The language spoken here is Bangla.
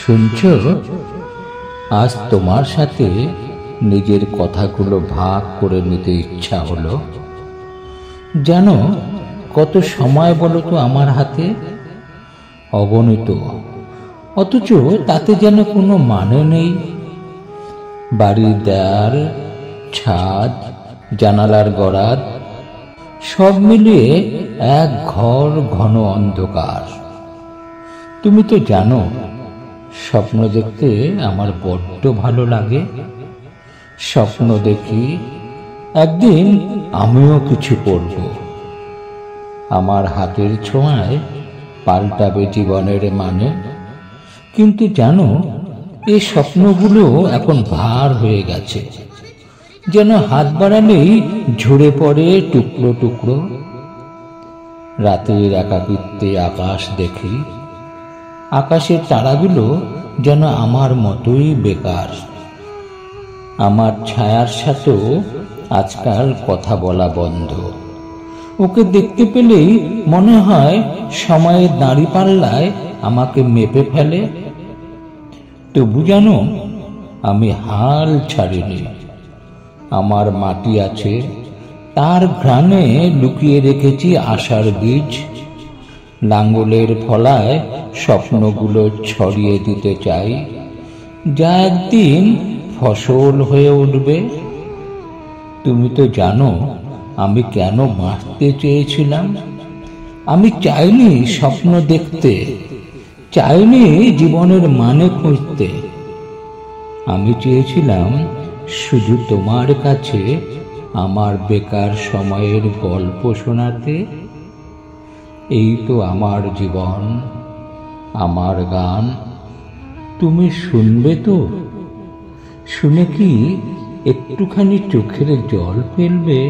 শুনছো, আজ তোমার সাথে নিজের কথাগুলো ভাগ করে নিতে ইচ্ছা হলো। জানো কত সময় বলো তো আমার হাতে? অগণিত, অথচ তাতে যেন কোনো মানে নেই। বাড়ির দেয়াল, ছাদ, জানালার গরাদ সব মিলিয়ে এক ঘর ঘন অন্ধকার। তুমি তো জানো, স্বপ্ন দেখতে আমার বড্ড ভালো লাগে। স্বপ্ন দেখি একদিন আমিও কিছু করব, আমার হাতের ছোঁয়ায় পাল্টাবে জীবনের মানে। কিন্তু জানো, এই স্বপ্নগুলো এখন ভার হয়ে গেছে, যেন হাত বাড়ালেই ঝরে পড়ে টুকরো টুকরো। রাতের একাকিত্বে আকাশ দেখি, আকাশের তারাগুলো যেন আমার মতোই বেকার। আমার ছায়ার সাথেও আজকাল কথা বলা বন্ধ। ওকে দেখতে পেলেই মনে হয় সময়ের দাঁড়িপাল্লায় আমাকে মেপে ফেলে। তবু জানো, আমি হাল ছাড়িনি। আমার মাটি আছে, তার ঘ্রাণে লুকিয়ে রেখেছি আশার বীজ। লাঙ্গলের ফলায় স্বপ্নগুলো ছড়িয়ে দিতে চাই, যা একদিন ফসল হয়ে উঠবে। তুমি তো জানো আমি কেন বাঁচতে চেয়েছিলাম। আমি চাইনি স্বপ্ন দেখতে, চাইনি জীবনের মানে খুঁজতে। আমি চেয়েছিলাম শুধু তোমার কাছে আমার বেকার সময়ের গল্প শোনাতে। এই তো আমার জীবন, আমার গান। তুমি শুনবে তো? শুনে কি একটুখানি চোখের জল ফেলবে?